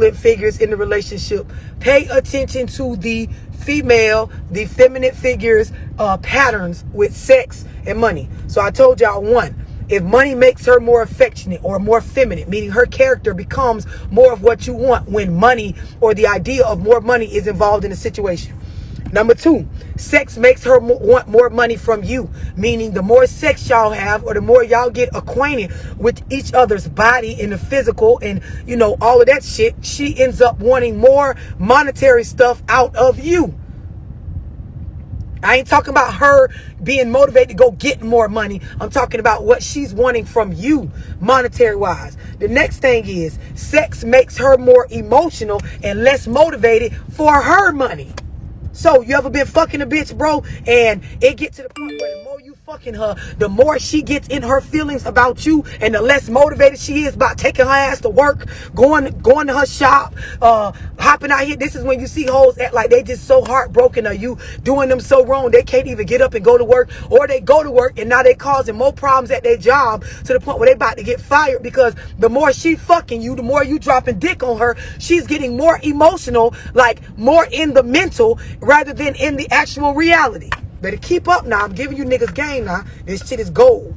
masculine figures in the relationship. Pay attention to the feminine figures patterns with sex and money. So I told y'all, one, if money makes her more affectionate or more feminine, meaning her character becomes more of what you want when money or the idea of more money is involved in a situation. Number two, sex makes her want more money from you, meaning the more sex y'all have or the more y'all get acquainted with each other's body and the physical and, you know, all of that shit, she ends up wanting more monetary stuff out of you. I ain't talking about her being motivated to go get more money. I'm talking about what she's wanting from you, monetary wise. The next thing is sex makes her more emotional and less motivated for her money. So you ever been fucking a bitch, bro, and it gets to the point where the more you fucking her, the more she gets in her feelings about you, and the less motivated she is about taking her ass to work, going to her shop, hopping out here. This is when you see hoes act like they just so heartbroken, or you doing them so wrong they can't even get up and go to work, or they go to work and now they causing more problems at their job to the point where they about to get fired because the more she fucking you, the more you dropping dick on her, she's getting more emotional, like more in the mental rather than in the actual reality. Better keep up now. I'm giving you niggas game now. This shit is gold.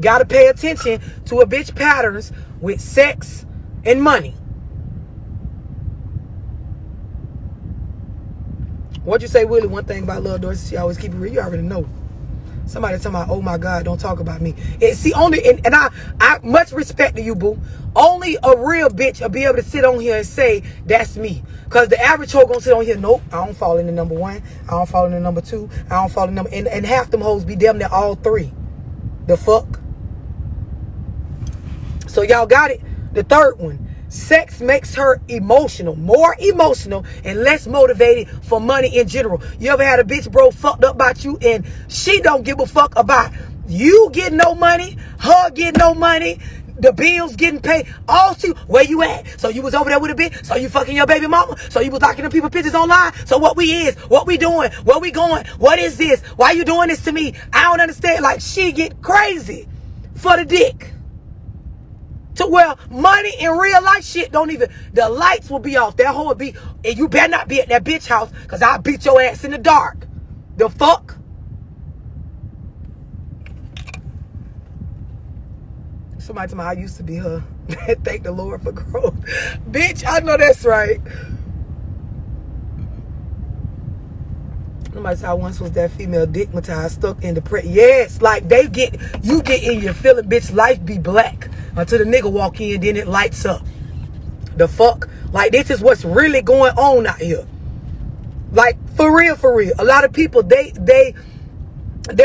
Gotta pay attention to a bitch patterns with sex and money. What'd you say, Willie? One thing about Lil Dorsey, she always keep it real. You already know. Somebody talking about, oh my God, don't talk about me. And I much respect to you, boo. Only a real bitch will be able to sit on here and say, that's me. Because the average hoe gonna sit on here, nope, I don't fall into number one. I don't fall into number two. I don't fall into number, and half them hoes be damn near all three. The fuck? So y'all got it? The third one. Sex makes her emotional, more emotional and less motivated for money in general. You ever had a bitch, bro, fucked up about you and she don't give a fuck about you getting no money, her getting no money, the bills getting paid, all she, where you at? So you was over there with a bitch? So you fucking your baby mama? So you was liking them people pictures online? So what we is? What we doing? Where we going? What is this? Why you doing this to me? I don't understand. Like, she get crazy for the dick. To where money in real life shit don't even, the lights will be off. That hoe will be, and you better not be at that bitch house because I'll beat your ass in the dark. The fuck? Somebody told me I used to be her. Thank the Lord for growth. Bitch, I know that's right. Somebody said I once was that female dickmatized, stuck in the yes, like you get in your feeling, bitch, life be black. Until the nigga walk in, then it lights up. The fuck? Like, this is what's really going on out here. Like, for real, for real. A lot of people, there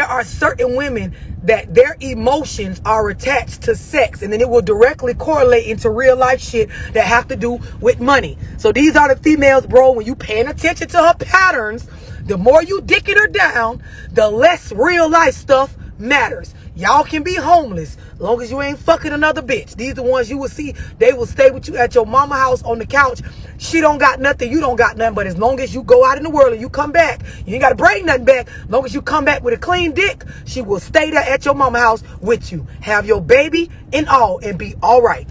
are certain women that their emotions are attached to sex, and then it will directly correlate into real life shit that have to do with money. So these are the females, bro, when you paying attention to her patterns, the more you dicking her down, the less real life stuff matters. Y'all can be homeless long as you ain't fucking another bitch. These are the ones you will see. They will stay with you at your mama house on the couch. She don't got nothing. You don't got nothing. But as long as you go out in the world and you come back, you ain't got to bring nothing back. As long as you come back with a clean dick, she will stay there at your mama house with you. Have your baby and all and be all right.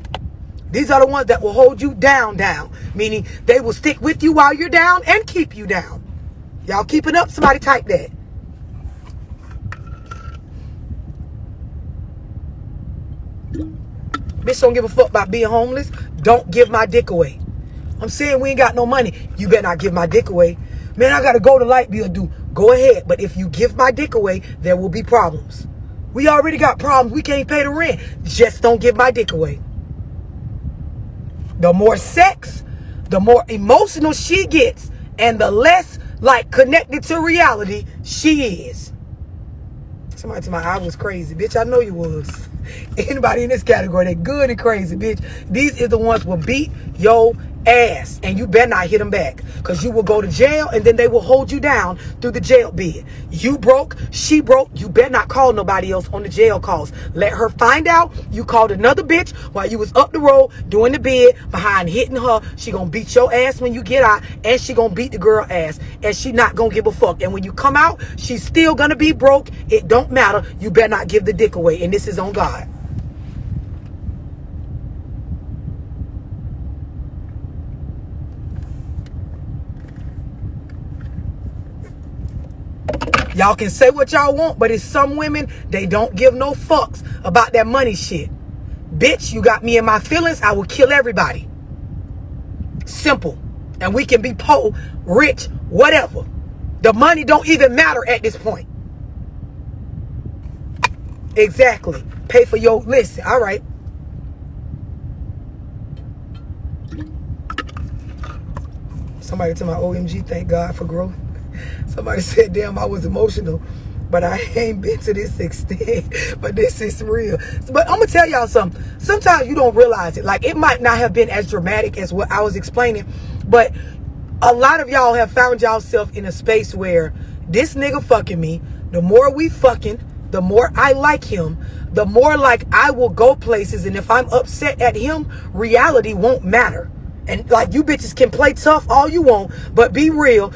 These are the ones that will hold you down. Meaning they will stick with you while you're down and keep you down. Y'all keeping up? Somebody type that. Bitch don't give a fuck about being homeless. Don't give my dick away. I'm saying we ain't got no money. You better not give my dick away. Man, I gotta go to light bill due. Go ahead. But if you give my dick away, there will be problems. We already got problems. We can't pay the rent. Just don't give my dick away. The more sex, the more emotional she gets, and the less like connected to reality she is. Somebody told me I was crazy. Bitch, I know you was. Anybody in this category, they good and crazy, bitch. These is the ones will beat your ass, and you better not hit them back, because you will go to jail, and then they will hold you down through the jail bed. You broke, she broke, you better not call nobody else on the jail calls. Let her find out you called another bitch while you was up the road doing the bed behind hitting her. She gonna beat your ass when you get out, and she gonna beat the girl ass, and she not gonna give a fuck. And when you come out, she's still gonna be broke. It don't matter. You better not give the dick away, and this is on God. Y'all can say what y'all want, but it's some women, they don't give no fucks about that money shit. Bitch, you got me in my feelings, I will kill everybody. Simple. And we can be poor, rich, whatever. The money don't even matter at this point. Exactly. Pay for your, listen, all right. Somebody to my OMG, thank God for growth. Somebody said, damn, I was emotional, but I ain't been to this extent. But this is real. But I'm going to tell y'all something. Sometimes you don't realize it. Like, it might not have been as dramatic as what I was explaining, but a lot of y'all have found yourself in a space where this nigga fucking me, the more we fucking, the more I like him, the more like I will go places. And if I'm upset at him, reality won't matter. And like, you bitches can play tough all you want, but be real.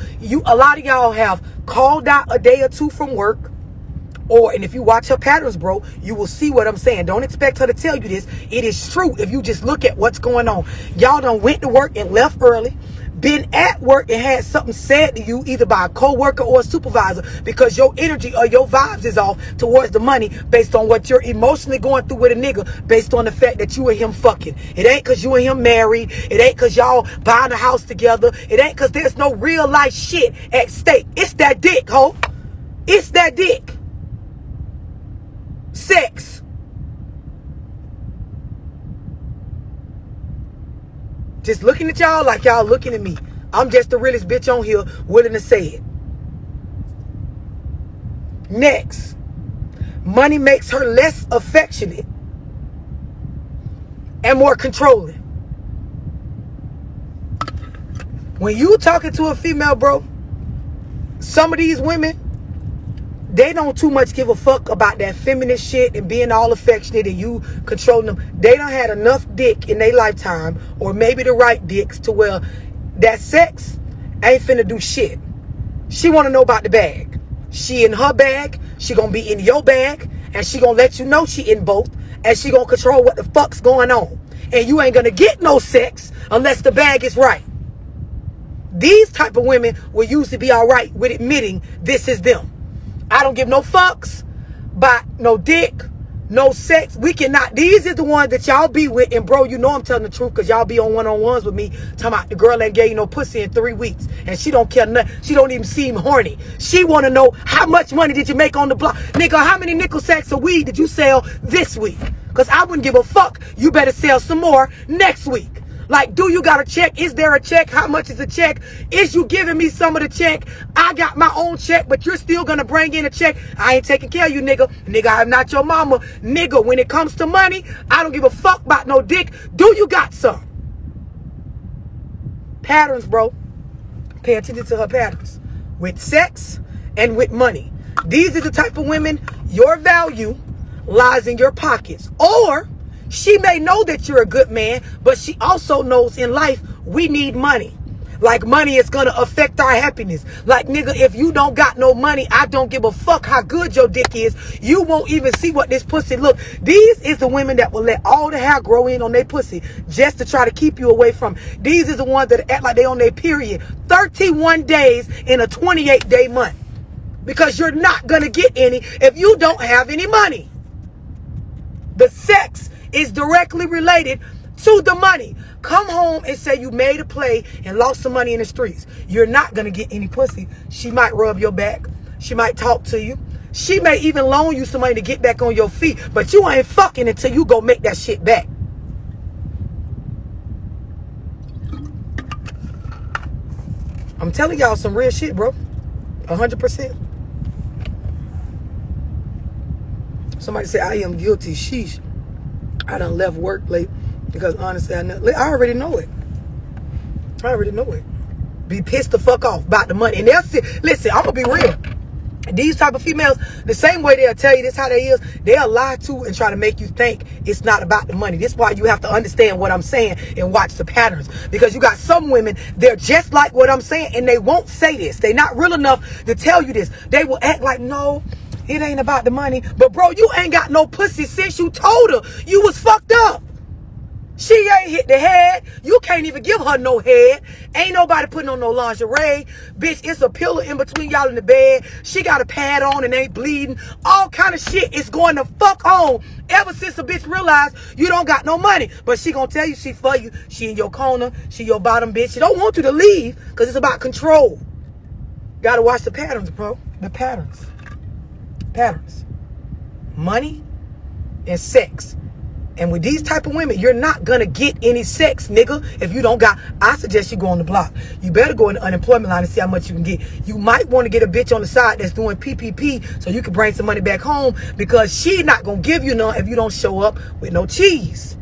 A lot of y'all have called out a day or two from work. And if you watch her patterns, bro, you will see what I'm saying. Don't expect her to tell you this. It is true if you just look at what's going on. Y'all done went to work and left early. Been at work and had something said to you either by a co-worker or a supervisor because your energy or your vibes is off towards the money based on what you're emotionally going through with a nigga based on the fact that you and him fucking. It ain't because you and him married. It ain't because y'all buying a house together. It ain't because there's no real life shit at stake. It's that dick, ho. It's that dick. Sex. Just looking at y'all like y'all looking at me. I'm just the realest bitch on here willing to say it. Next. Money makes her less affectionate and more controlling. When you talking to a female, bro, some of these women, they don't too much give a fuck about that feminine shit and being all affectionate and you controlling them. They done had enough dick in their lifetime, or maybe the right dicks, to where that sex ain't finna do shit. She want to know about the bag. She in her bag, she gonna be in your bag, and she gonna let you know she in both, and she gonna control what the fuck's going on. And you ain't gonna get no sex unless the bag is right. These type of women will usually be all right with admitting this is them. I don't give no fucks about no dick, no sex. We cannot. These are the ones that y'all be with. And bro, you know I'm telling the truth because y'all be on one-on-ones with me talking about the girl ain't gave you no pussy in 3 weeks. And she don't care nothing. She don't even seem horny. She want to know how much money did you make on the block. Nigga, how many nickel sacks of weed did you sell this week? Because I wouldn't give a fuck. You better sell some more next week. Like, do you got a check? Is there a check? How much is a check? Is you giving me some of the check? I got my own check, but you're still going to bring in a check. I ain't taking care of you, nigga. Nigga, I'm not your mama. Nigga, when it comes to money, I don't give a fuck about no dick. Do you got some? Patterns, bro. Pay attention to her patterns. With sex and with money. These are the type of women, your value lies in your pockets. Or she may know that you're a good man, but she also knows in life we need money. Like, money is going to affect our happiness. Like, nigga, if you don't got no money, I don't give a fuck how good your dick is. You won't even see what this pussy look. These is the women that will let all the hair grow in on their pussy just to try to keep you away from. These is the ones that act like they on their period 31 days in a 28-day month. Because you're not going to get any if you don't have any money. The sex is directly related to the money. Come home and say you made a play and lost some money in the streets. You're not going to get any pussy. She might rub your back. She might talk to you. She may even loan you some money to get back on your feet. But you ain't fucking until you go make that shit back. I'm telling y'all some real shit, bro. 100%. Somebody said, I am guilty. Sheesh. I done left work late because honestly, I already know it. I already know it. Be pissed the fuck off about the money. And they'll say, listen, I'm going to be real. These type of females, the same way they'll tell you this how they is, they'll lie to and try to make you think it's not about the money. This is why you have to understand what I'm saying and watch the patterns. Because you got some women, they're just like what I'm saying, and they won't say this. They're not real enough to tell you this. They will act like, no, it ain't about the money. But bro, you ain't got no pussy since you told her you was fucked up. She ain't hit the head. You can't even give her no head. Ain't nobody putting on no lingerie. Bitch, it's a pillow in between y'all in the bed. She got a pad on and ain't bleeding. All kind of shit is going to fuck on ever since a bitch realized you don't got no money. But she gonna tell you she for you. She in your corner. She your bottom bitch. She don't want you to leave because it's about control. Gotta watch the patterns, bro. The patterns. Patterns. Money and sex. And with these type of women, you're not gonna get any sex, nigga, if you don't got. I suggest you go on the block. You better go in the unemployment line and see how much you can get. You might want to get a bitch on the side that's doing PPP so you can bring some money back home, because she not gonna give you none if you don't show up with no cheese.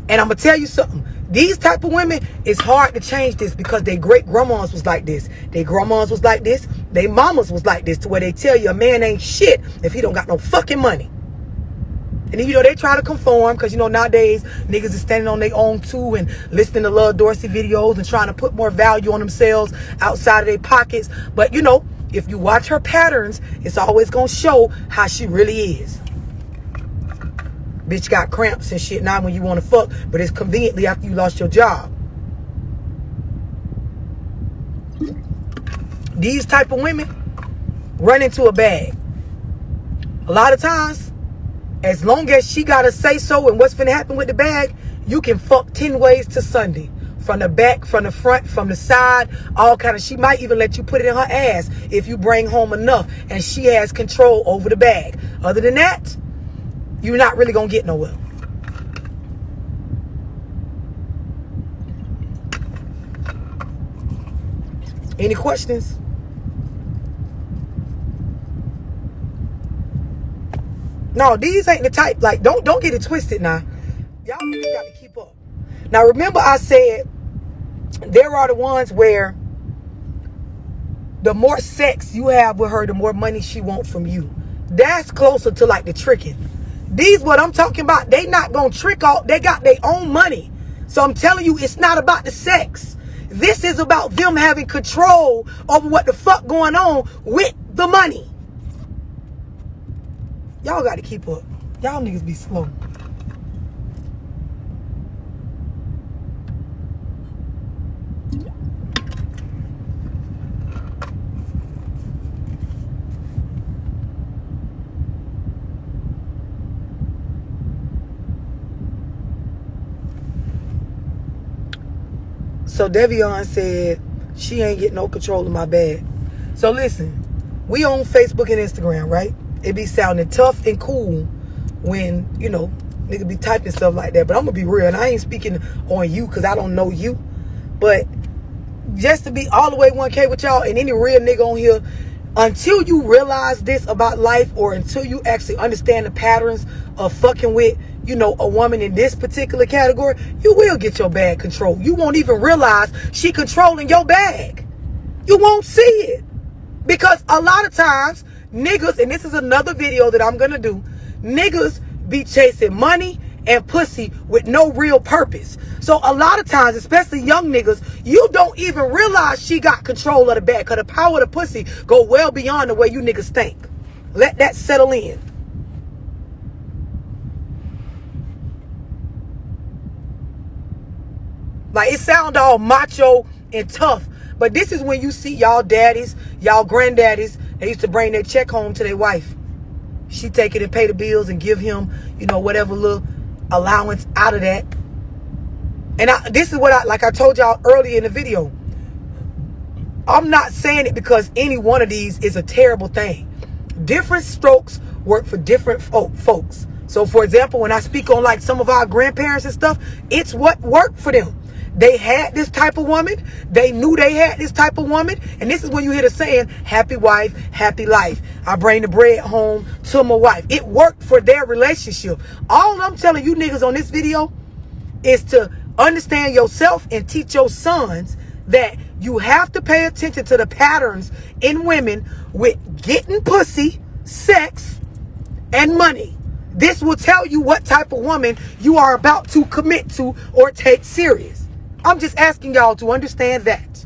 And I'm gonna tell you something. These type of women, it's hard to change this because their great grandmas was like this. Their grandmas was like this. Their mamas was like this, to where they tell you a man ain't shit if he don't got no fucking money. And then, you know, they try to conform because, you know, nowadays niggas is standing on their own too and listening to Love Dorsey videos and trying to put more value on themselves outside of their pockets. But, you know, if you watch her patterns, it's always going to show how she really is. Bitch got cramps and shit now when you want to fuck, but it's conveniently after you lost your job. These type of women run into a bag. A lot of times, as long as she got to say so and what's finna happen with the bag, you can fuck 10 ways to Sunday. From the back, from the front, from the side, all kind of. She might even let you put it in her ass if you bring home enough and she has control over the bag. Other than that, you're not really gonna get nowhere. Any questions? No, these ain't the type. Like, don't get it twisted now. Y'all niggas got to keep up. Now, remember I said there are the ones where the more sex you have with her, the more money she wants from you. That's closer to like the tricking. These what I'm talking about. They not gonna trick all. They got their own money. So I'm telling you, it's not about the sex. This is about them having control over what the fuck going on with the money. Y'all got to keep up. Y'all niggas be slow. So Devion said she ain't getting no control of my bag. So listen, we on Facebook and Instagram, right? It be sounding tough and cool when, you know, nigga be typing stuff like that. But I'm going to be real. And I ain't speaking on you because I don't know you. But just to be all the way 1K with y'all and any real nigga on here, until you realize this about life, or until you actually understand the patterns of fucking with, you know, a woman in this particular category, you will get your bag controlled. You won't even realize she controlling your bag. You won't see it. Because a lot of times, niggas, and this is another video that I'm gonna do, niggas be chasing money and pussy with no real purpose. So a lot of times, especially young niggas, you don't even realize she got control of the bag, because the power of the pussy go well beyond the way you niggas think. Let that settle in. Like, it sound all macho and tough, but this is when you see y'all daddies, y'all granddaddies, they used to bring their check home to their wife. She take it and pay the bills and give him, you know, whatever little allowance out of that. And this is what like I told y'all earlier in the video. I'm not saying it because any one of these is a terrible thing. Different strokes work for different folks. So, for example, when I speak on like some of our grandparents and stuff, it's what worked for them. They had this type of woman. They knew they had this type of woman. And this is when you hear the saying, happy wife, happy life. I bring the bread home to my wife. It worked for their relationship. All I'm telling you niggas on this video is to understand yourself and teach your sons that you have to pay attention to the patterns in women with getting pussy, sex, and money. This will tell you what type of woman you are about to commit to or take serious. I'm just asking y'all to understand that.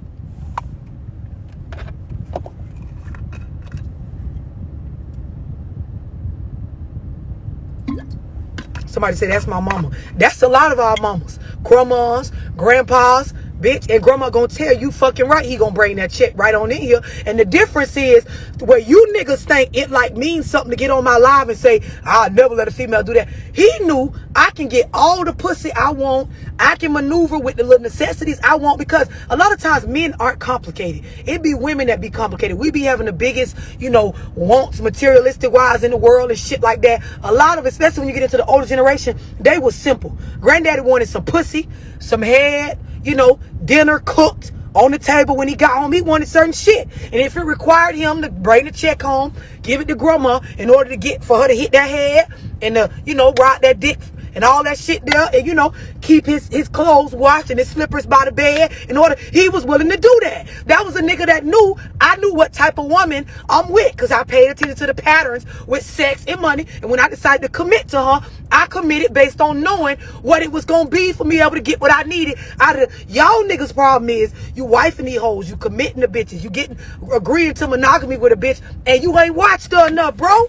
Somebody say, that's my mama. That's a lot of our mamas. Grandmas, grandpas, bitch, and grandma gonna tell you fucking right, he gonna bring that check right on in here. And the difference is, where you niggas think it like means something to get on my live and say, I'll never let a female do that. He knew I can get all the pussy I want. I can maneuver with the little necessities I want, because a lot of times men aren't complicated. It be women that be complicated. We be having the biggest, you know, wants materialistic wise in the world and shit like that. A lot of, especially when you get into the older generation, they was simple. Granddaddy wanted some pussy, some head, you know, dinner cooked on the table. When he got home, he wanted certain shit. And if it required him to bring the check home, give it to grandma in order to get, for her to hit that head and to, you know, ride that dick and all that shit there, and, you know, keep his clothes washed and his slippers by the bed in order, he was willing to do that. That was a nigga that knew, I knew what type of woman I'm with, because I paid attention to the patterns with sex and money. And when I decided to commit to her, I committed based on knowing what it was gonna be for me able to get what I needed out of y'all niggas. Problem is, you wifing these hoes, you committing to bitches, you getting agreeing to monogamy with a bitch, and you ain't watched her enough, bro.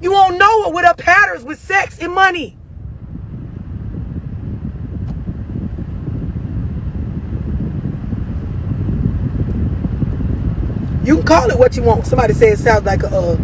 You won't know her with her patterns with sex and money. You can call it what you want. Somebody say it sounds like a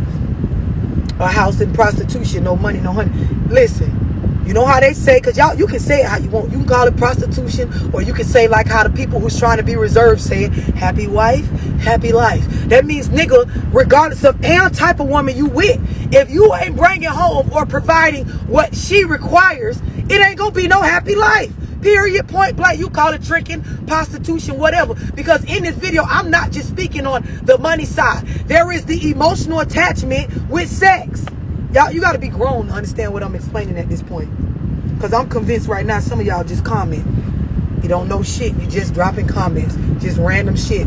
house in prostitution. No money, no honey. Listen, you know how they say, because y'all, you can say it how you want. You can call it prostitution, or you can say like how the people who's trying to be reserved say it, happy wife, happy life. That means, nigga, regardless of any type of woman you with, if you ain't bringing home or providing what she requires, it ain't gonna be no happy life. Period, point blank. You call it tricking, prostitution, whatever. Because in this video, I'm not just speaking on the money side. There is the emotional attachment with sex. Y'all, you got to be grown to understand what I'm explaining at this point. Because I'm convinced right now, some of y'all just comment. You don't know shit. You just dropping comments. Just random shit.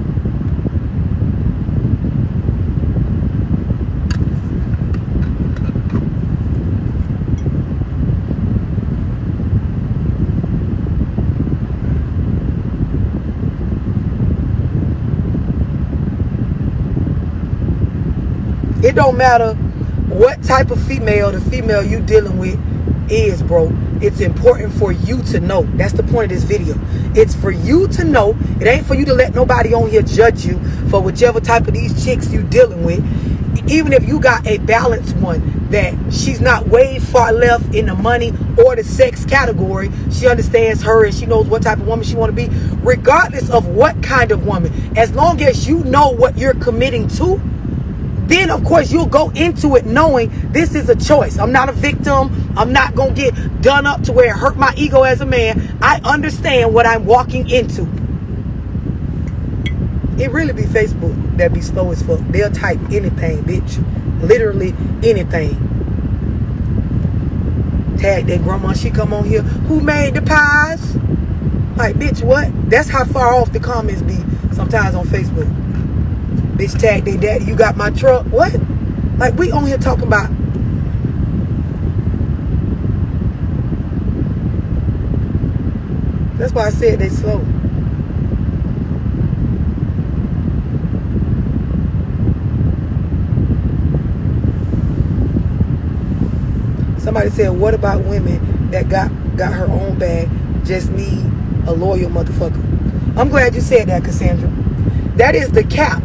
It don't matter what type of female the female you dealing with is, bro. It's important for you to know. That's the point of this video. It's for you to know. It ain't for you to let nobody on here judge you for whichever type of these chicks you dealing with. Even if you got a balanced one that she's not way far left in the money or the sex category, she understands her and she knows what type of woman she want to be, regardless of what kind of woman, as long as you know what you're committing to, then of course you'll go into it knowing this is a choice. I'm not a victim. I'm not gonna get done up to where it hurt my ego as a man. I understand what I'm walking into. It really be Facebook that be slow as fuck. They'll type anything, bitch. Literally anything. Tag that grandma, she come on here. Who made the pies? Like, bitch, what? That's how far off the comments be sometimes on Facebook. Bitch, tag their daddy, you got my truck. What? Like, we on here talking about. That's why I said they slow. Somebody said, what about women that got her own bag, just need a loyal motherfucker? I'm glad you said that, Cassandra. That is the cap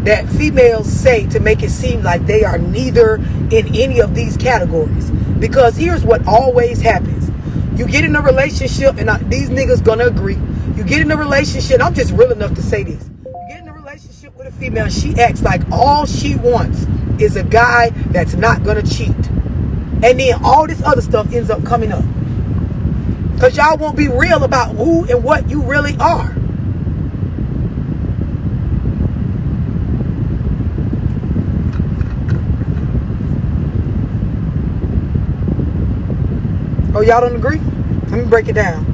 that females say to make it seem like they are neither in any of these categories. Because here's what always happens. You get in a relationship, and these niggas gonna agree. You get in a relationship, I'm just real enough to say this. You get in a relationship with a female, and she acts like all she wants is a guy that's not gonna cheat. And then all this other stuff ends up coming up. Because y'all won't be real about who and what you really are. Oh, y'all don't agree? Let me break it down.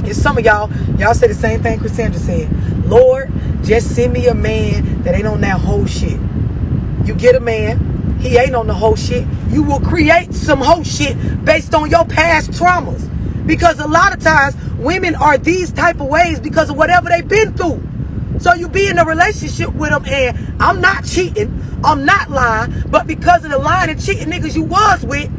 It's some of y'all say the same thing Cassandra said. Lord, just send me a man that ain't on that whole shit. You get a man, he ain't on the whole shit. You will create some whole shit based on your past traumas. Because a lot of times, women are these type of ways because of whatever they've been through. So you be in a relationship with them, and I'm not cheating, I'm not lying, but because of the lying and cheating niggas you was with,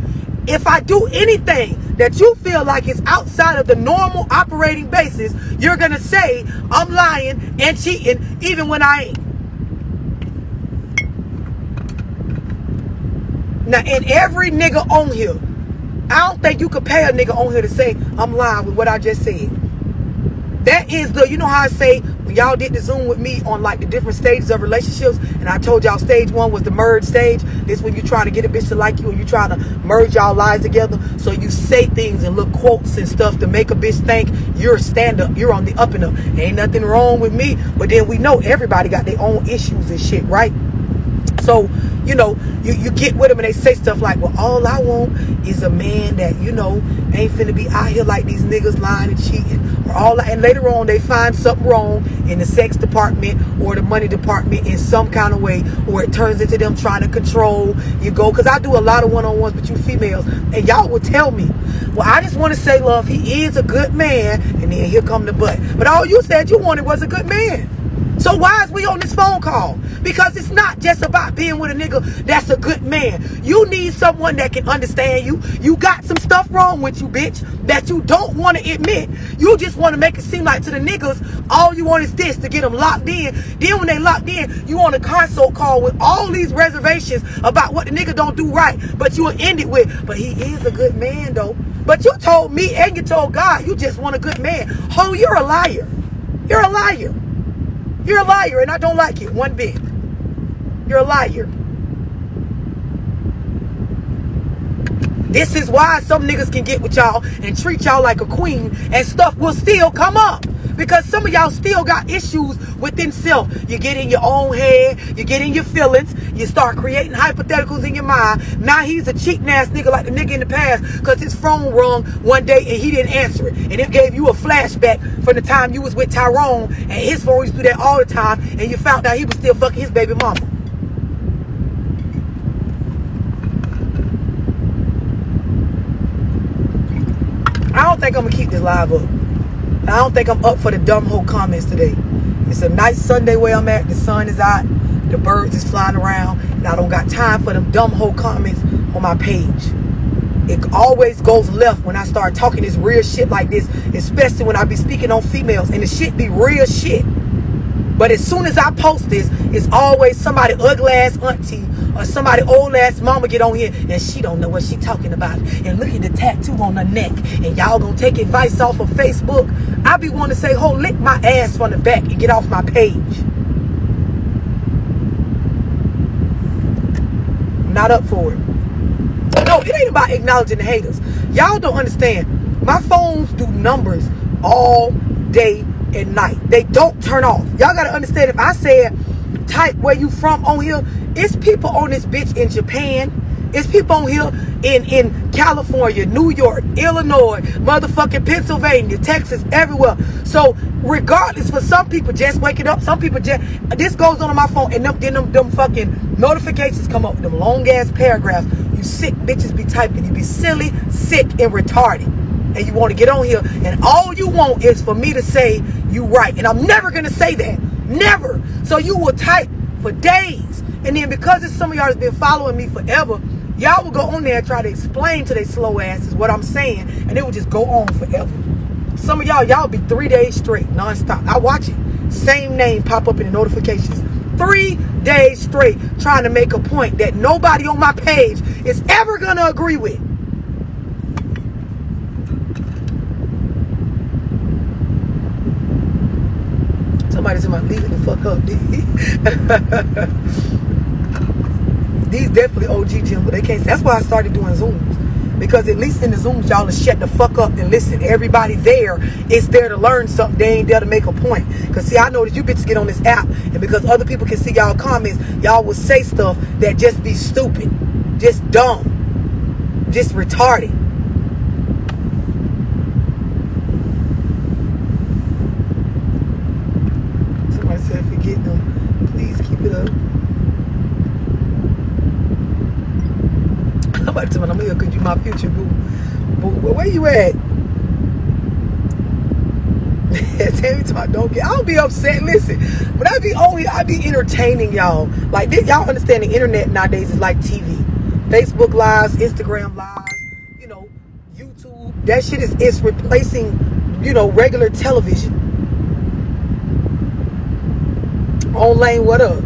if I do anything that you feel like is outside of the normal operating basis, you're going to say, I'm lying and cheating even when I ain't. Now, in every nigga on here, I don't think you could pay a nigga on here to say, I'm lying with what I just said. That is the, you know how I say, when y'all did the Zoom with me on like the different stages of relationships, and I told y'all stage 1 was the merge stage. This when you trying to get a bitch to like you, and you trying to merge y'all lives together. So you say things and look quotes and stuff to make a bitch think you're a stand-up, you're on the up and up. Ain't nothing wrong with me, but then we know everybody got their own issues and shit, right? So, you know, you get with them and they say stuff like, well, all I want is a man that, you know, ain't finna be out here like these niggas lying and cheating. And later on, they find something wrong in the sex department or the money department in some kind of way, or it turns into them trying to control you. Because I do a lot of one-on-ones with you females, and y'all will tell me, well, I just want to say, love, he is a good man, and then here come the but. But all you said you wanted was a good man. So why is we on this phone call? Because it's not just about being with a nigga that's a good man. You need someone that can understand you. You got some stuff wrong with you, bitch, that you don't want to admit. You just want to make it seem like to the niggas, all you want is this, to get them locked in. Then when they locked in, you on a console call with all these reservations about what the nigga don't do right. But you will end it with, but he is a good man, though. But you told me and you told God you just want a good man. Ho, you're a liar. You're a liar. You're a liar, and I don't like it one bit. You're a liar. This is why some niggas can get with y'all and treat y'all like a queen, and stuff will still come up. Because some of y'all still got issues within self. You get in your own head. You get in your feelings. You start creating hypotheticals in your mind. Now he's a cheating ass nigga like the nigga in the past because his phone rung one day and he didn't answer it. And it gave you a flashback from the time you was with Tyrone, and his phone used to do that all the time, and you found out he was still fucking his baby mama. I don't think I'm going to keep this live up. I don't think I'm up for the dumb hoe comments today. It's a nice Sunday where I'm at. The sun is out. The birds is flying around. And I don't got time for them dumb hoe comments on my page. It always goes left when I start talking this real shit like this. Especially when I be speaking on females. And the shit be real shit. But as soon as I post this, it's always somebody ugly ass auntie or somebody old ass mama get on here and she don't know what she talking about. And look at the tattoo on her neck. And y'all gonna take advice off of Facebook. I be wanting to say, ho, lick my ass from the back and get off my page. I'm not up for it. No, it ain't about acknowledging the haters. Y'all don't understand. My phones do numbers all day and night. They don't turn off. Y'all gotta understand, if I said type where you from on here, it's people on this bitch in Japan. It's people on here in California, New York, Illinois, motherfucking Pennsylvania, Texas, everywhere. So regardless, for some people just waking up, some people just, this goes on my phone and them fucking notifications come up with them long ass paragraphs. You sick bitches be typing. You be silly, sick, and retarded. And you want to get on here, and all you want is for me to say you right. And I'm never going to say that. Never. So you will type for days. And then because it's some of y'all that's been following me forever, y'all will go on there and try to explain to their slow asses what I'm saying, and it will just go on forever. Some of y'all be 3 days straight, nonstop. I watch it. Same name pop up in the notifications. 3 days straight trying to make a point that nobody on my page is ever going to agree with. Somebody said, "I'm leaving the fuck up." These definitely OG gyms, but they can't. That's why I started doing Zooms, because at least in the Zooms, y'all will shut the fuck up and listen. Everybody there is there to learn something. They ain't there to make a point. Because see, I know that you bitches get on this app, and because other people can see y'all comments, y'all will say stuff that just be stupid, just dumb, just retarded. Somebody said, "Forget them. Please keep it up." I'm about to tell me, I'm here because you my future boo. Where you at? Tell me to my don't get. I'll be upset. Listen, but I be only I be entertaining y'all. Like this, y'all understand the internet nowadays is like TV. Facebook lives, Instagram lives, you know, YouTube, That shit is replacing, you know, regular television. On Lane, what up?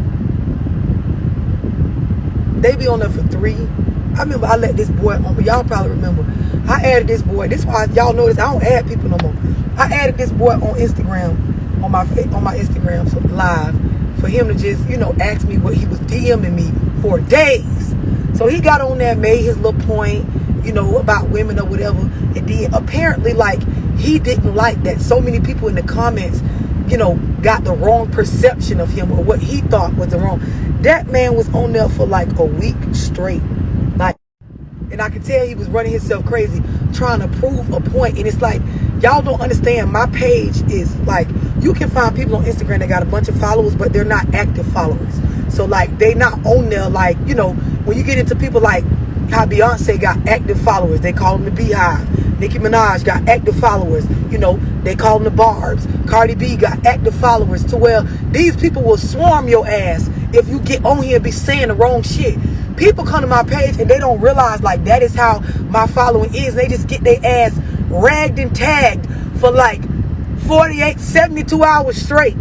They be on there for 3. I remember I let this boy on, but y'all probably remember. I added this boy. This why y'all notice I don't add people no more. I added this boy on Instagram, on my Instagram live, for him to just, you know, ask me what he was DMing me for days. So he got on there, made his little point, you know, about women or whatever. And then apparently, like, he didn't like that so many people in the comments, you know, got the wrong perception of him or what he thought was the wrong. That man was on there for like a week straight. Like, and I could tell he was running himself crazy trying to prove a point. And it's like, y'all don't understand. My page is like, you can find people on Instagram that got a bunch of followers, but they're not active followers. So like, they not on there. Like, you know, when you get into people like how Beyonce got active followers, they call them the Beehive. Nicki Minaj got active followers. You know, they call them the Barbs. Cardi B got active followers to where these people will swarm your ass if you get on here and be saying the wrong shit. People come to my page and they don't realize, like, that is how my following is. They just get their ass ragged and tagged for like 48, 72 hours straight.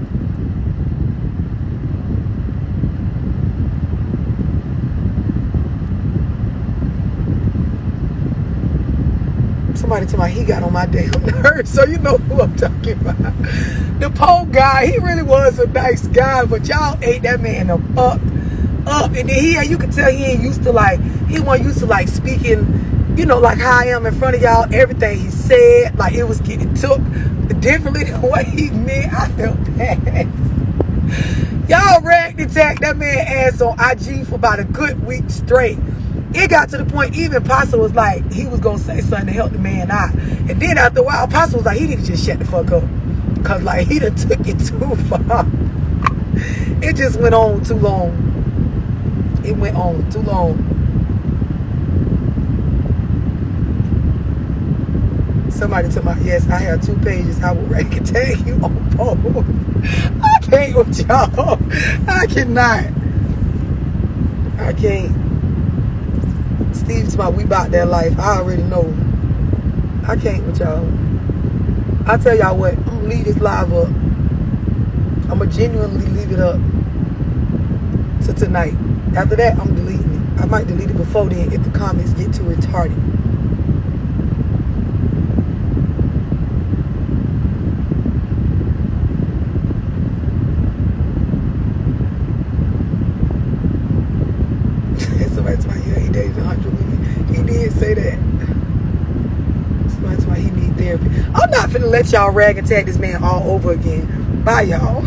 Somebody told me he got on my damn nerves, so you know who I'm talking about. The pole guy, he really was a nice guy, but y'all ate that man up. And then you could tell he ain't used to, like, he wasn't used to, like, speaking, you know, like how I am in front of y'all. Everything he said, like, it was getting took differently than what he meant. I felt bad. Y'all ragged and tagged that man ass on IG for about a good week straight. It got to the point even Apostle was like, he was going to say something to help the man out. And then after a while, Apostle was like, he need to just shut the fuck up. Because, like, he done took it too far. It just went on too long. It went on too long. Somebody told me, yes, I have 2 pages. I will rank and tag you on both. I can't with y'all. I cannot. I can't. Steve's about, we about that life. I already know. I can't with y'all. I tell y'all what, I'm gonna leave this live up. I'm gonna genuinely leave it up to tonight. After that, I'm deleting it. I might delete it before then if the comments get too retarded. Somebody told me, yeah, he dated 100 women. He did say that. Somebody told me he need therapy. I'm not finna let y'all rag and tag this man all over again. Bye, y'all.